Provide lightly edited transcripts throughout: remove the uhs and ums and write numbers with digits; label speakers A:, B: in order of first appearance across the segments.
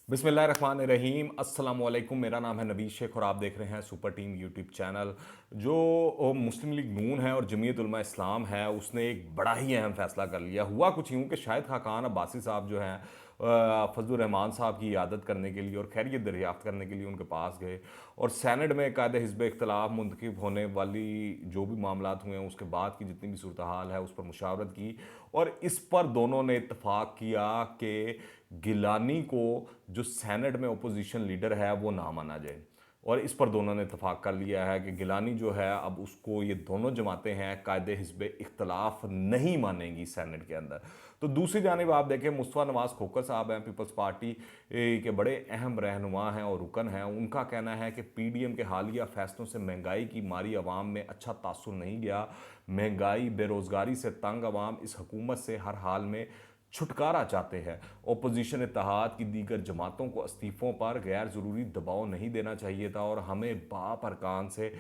A: बिस्मिल्लाहिर्रहमानिर्रहीम अस्सलाम वालेकुम। मेरा नाम है नबी शेख और आप देख रहे हैं सुपर टीम यूट्यूब चैनल। जो मुस्लिम लीग नून है और जमीयत उलमा इस्लाम है, उसने एक बड़ा ही अहम फैसला कर लिया। हुआ कुछ यूँ कि शाहिद खाकान अब्बासी साहब जो हैं फजलुर रहमान साहब की इयादत करने के लिए और खैरियत दरियाफ्त करने के लिए उनके पास गए और सैनेट में कायदे हिज़्ब इख्तलाफ मुंतखब होने वाली जो भी मामलात हुए हैं उसके बाद की जितनी भी सूरत हाल है उस पर मुशावरत की और इस पर दोनों ने इत्तफाक किया कि गिलानी को जो सेनेट में अपोजिशन लीडर है वो ना माना जाए। और इस पर दोनों ने इतफाक़ कर लिया है कि गिलानी जो है अब उसको ये दोनों जमातें हैं कायदे हिज़्ब इख्तलाफ नहीं मानेंगी सेनेट के अंदर। तो दूसरी जानिब आप देखें मुस्तफ़ा नवाज़ खोखर साहब हैं, पीपल्स पार्टी के बड़े अहम रहनुमा हैं और रुकन हैं। उनका कहना है कि पीडीएम के हालिया फैसलों से महंगाई की मारी अवाम में अच्छा तासुर नहीं गया। महंगाई बेरोज़गारी से तंग अवाम इस हुकूमत से हर हाल में छुटकारा चाहते हैं। अपोजिशन इत्तेहाद की दीगर जमातों को इस्तीफ़ों पर गैर ज़रूरी दबाव नहीं देना चाहिए था और हमें बाप अरकान से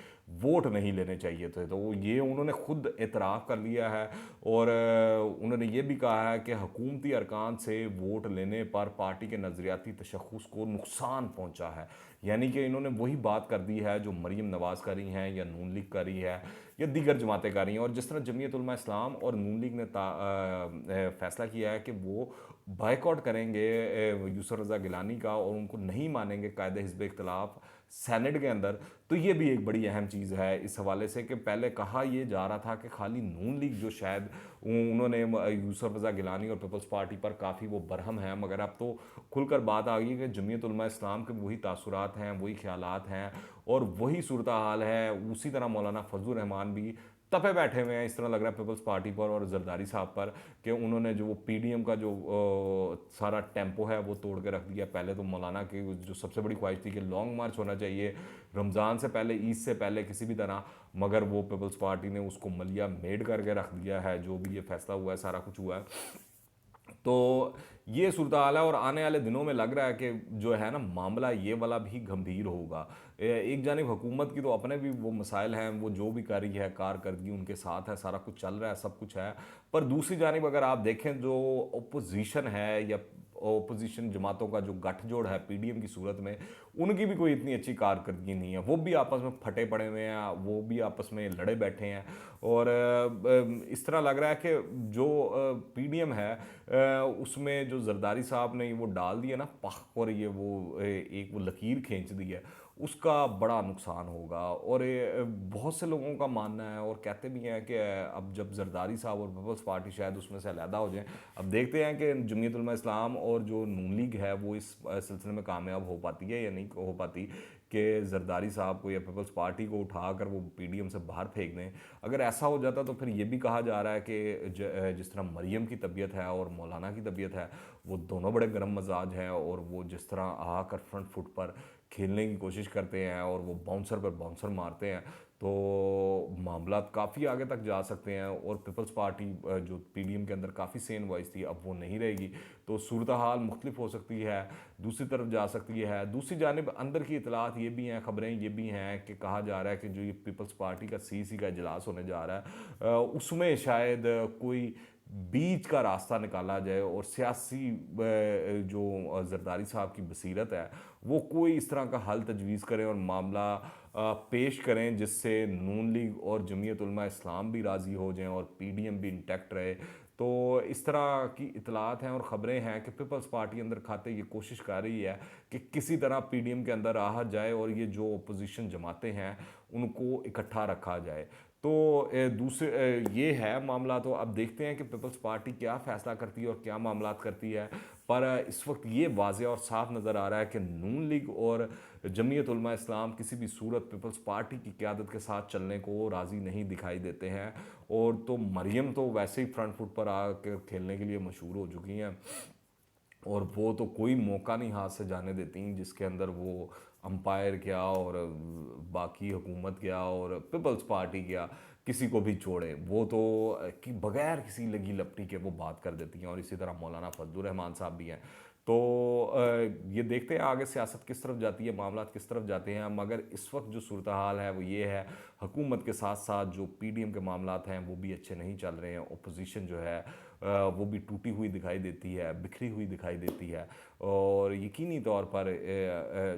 A: वोट नहीं लेने चाहिए थे। तो ये उन्होंने खुद एतराफ़ कर लिया है और उन्होंने ये भी कहा है कि हुकूमती अरकान से वोट लेने पर पार्टी के नज़रियाती तशख़्ख़ुस को नुकसान पहुँचा है। यानी कि इन्होंने वही बात कर दी है जो मरीम नवाज़ कर रही हैं या नून लीग कर रही है या दीगर जमातें कर रही हैं। और जिस तरह जमीयत उलमा इस्लाम और नून लीग ने फैसला किया है कि वो बायकॉट करेंगे यूसुफ रज़ा गिलानी का और उनको नहीं मानेंगे कायदे हिज़्ब इख्तलाफ सेनेट के अंदर। तो ये भी एक बड़ी अहम चीज़ है इस हवाले से कि पहले कहा ये जा रहा था कि खाली नून लीग जो शायद उन्होंने यूसुफ रज़ा गिलानी और पीपल्स पार्टी पर काफ़ी वो बरहम है, मगर अब तो खुलकर बात आ गई कि जमीयत उलमा इस्लाम के वही तासुरात हैं, वही ख्यालात हैं और वही सूरत हाल है। उसी तरह मौलाना फजलुर रहमान भी तपे बैठे हुए हैं, इस तरह लग रहा है पीपल्स पार्टी पर और जरदारी साहब पर कि उन्होंने जो वो पीडीएम का जो सारा टेम्पो है वो तोड़ के रख दिया। पहले तो मौलाना की जो सबसे बड़ी ख्वाहिश थी कि लॉन्ग मार्च होना चाहिए रमज़ान से पहले, ईद से पहले किसी भी तरह, मगर वो पीपल्स पार्टी ने उसको मलिया मेड करके रख दिया है। जो भी ये फैसला हुआ है सारा कुछ हुआ है। तो ये सूरत हाल है और आने वाले दिनों में लग रहा है कि जो है ना मामला ये वाला भी गंभीर होगा। एक जानिब हुकूमत की तो अपने भी वो मसाइल हैं, वो जो भी कर रही है कारकर्दगी उनके साथ है, सारा कुछ चल रहा है, सब कुछ है। पर दूसरी जानिब अगर आप देखें जो अपोजिशन है या अपोजिशन जमातों का जो गठजोड़ है पीडीएम की सूरत में, उनकी भी कोई इतनी अच्छी कारकर्दगी नहीं है। वो भी आपस में फटे पड़े हुए हैं, वो भी आपस में लड़े बैठे हैं और इस तरह लग रहा है कि जो पीडीएम है उसमें जो जरदारी साहब ने वो डाल दिया ना पख और ये वो एक वो लकीर खींच दी है, उसका बड़ा नुकसान होगा। और बहुत से लोगों का मानना है और कहते भी हैं कि अब जब जरदारी साहब और पीपल्स पार्टी शायद उसमें से अलहदा हो जाए, अब देखते हैं कि जमीयत उलमा इस्लाम और जो नून लीग है वो इस सिलसिले में कामयाब हो पाती है या नहीं हो पाती कि जरदारी साहब को या पीपल्स पार्टी को उठाकर वो पीडीएम से बाहर फेंक दें। अगर ऐसा हो जाता तो फिर ये भी कहा जा रहा है कि जिस तरह मरियम की तबीयत है और मौलाना की तबीयत है, वो दोनों बड़े गर्म मजाज हैं और वो जिस तरह आकर फ्रंट फुट पर खेलने की कोशिश करते हैं और वो बाउंसर पर बाउंसर मारते हैं, तो मामला काफ़ी आगे तक जा सकते हैं। और पीपल्स पार्टी जो पीडीएम के अंदर काफ़ी सेन वॉइस थी, अब वो नहीं रहेगी, तो सूरत हाल मुख्तलिफ हो सकती है, दूसरी तरफ जा सकती है। दूसरी जानिब अंदर की इतलात ये भी हैं, ख़बरें ये भी हैं कि कहा जा रहा है कि जो ये पीपल्स पार्टी का सीसी का इजलास होने जा रहा है उसमें शायद कोई बीच का रास्ता निकाला जाए और सियासी जो जरदारी साहब की बसीरत है वो कोई इस तरह का हल तजवीज़ करें और मामला पेश करें जिससे नून लीग और जमीयत उलमा इस्लाम भी राज़ी हो जाएं और पीडीएम भी इंटैक्ट रहे। तो इस तरह की इतलात हैं और ख़बरें हैं कि पीपल्स पार्टी अंदर खाते ये कोशिश कर रही है कि किसी तरह पीडीएम के अंदर आ जाए और ये जो अपोजिशन जमातें हैं उनको इकट्ठा रखा जाए। तो ये है मामला। तो अब देखते हैं कि पीपल्स पार्टी क्या फ़ैसला करती है और क्या मामलात करती है। पर इस वक्त ये वाज़े और साफ नज़र आ रहा है कि नून लीग और जमीयत उलमा इस्लाम किसी भी सूरत पीपल्स पार्टी की क़यादत के साथ चलने को राज़ी नहीं दिखाई देते हैं। और तो मरियम तो वैसे ही फ्रंट फुट पर आकर खेलने के लिए मशहूर हो चुकी हैं और वो तो कोई मौका नहीं हाथ से जाने देती जिसके अंदर वो अंपायर क्या और बाकी हुकूमत क्या और पीपल्स पार्टी क्या किसी को भी छोड़े, वो तो कि बगैर किसी लगी लपटी के वो बात कर देती हैं। और इसी तरह मौलाना फजलुर रहमान साहब भी हैं। तो ये देखते हैं आगे सियासत किस तरफ जाती है, मामला किस तरफ जाते हैं। मगर इस वक्त जो सूरत हाल है वो ये है, हुकूमत के साथ साथ जो पीडीएम के मामला हैं वो भी अच्छे नहीं चल रहे हैं। अपोजिशन जो है वो भी टूटी हुई दिखाई देती है, बिखरी हुई दिखाई देती है। और यकीनी तौर पर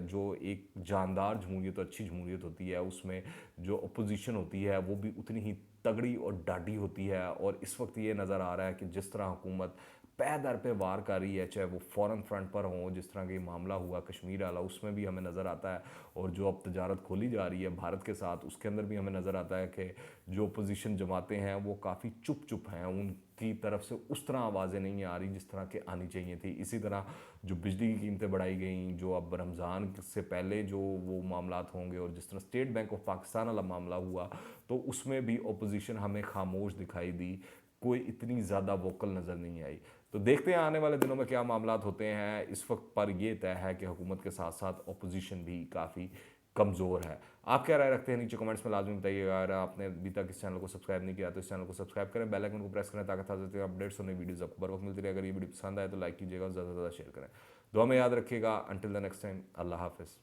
A: जो एक जानदार जमहूरियत, अच्छी जमहूरियत होती है, उसमें जो अपोजिशन होती है वो भी उतनी ही तगड़ी और डाढ़ी होती है। और इस वक्त ये नज़र आ रहा है कि जिस तरह हुकूमत पै दर पे वार कर रही है, चाहे वो फ़ॉरेन फ्रंट पर हो, जिस तरह का ये मामला हुआ कश्मीर वाला, उसमें भी हमें नज़र आता है। और जो अब तजारत खोली जा रही है भारत के साथ, उसके अंदर भी हमें नज़र आता है कि जो अपोजिशन जमातें हैं वो काफ़ी चुप चुप हैं, उनकी तरफ से उस तरह आवाज़ें नहीं आ रही जिस तरह के आनी चाहिए थी। इसी तरह जो बिजली की कीमतें बढ़ाई गई, जो अब रमज़ान से पहले जो वो मामलात होंगे, और जिस तरह स्टेट बैंक ऑफ पाकिस्तान वाला मामला हुआ, तो उसमें भी अपोजिशन हमें खामोश दिखाई दी, कोई इतनी ज़्यादा वोकल नज़र नहीं आई। तो देखते हैं आने वाले दिनों में क्या मामलात होते हैं। इस वक्त पर यह तय है कि हुकूमत के साथ साथ अपोजिशन भी काफ़ी कमज़ोर है। आप क्या राय रखते हैं नीचे कमेंट्स में लाजमी बताइएगा। अगर आपने अभी तक इस चैनल को सब्सक्राइब नहीं किया तो इस चैनल को सब्सक्राइब करें, बेल आइकन को प्रेस करें ताकि ताज़ा अपडेट्स और नई वीडियोज़ आपको बर वक्त मिलती रहे। अगर ये वीडियो पसंद आए तो लाइक कीजिएगा और ज़्यादा से ज़्यादा शेयर करें। दुआ में याद रखिएगा। अंटिल द नेक्स्ट टाइम, अल्लाह हाफिज़।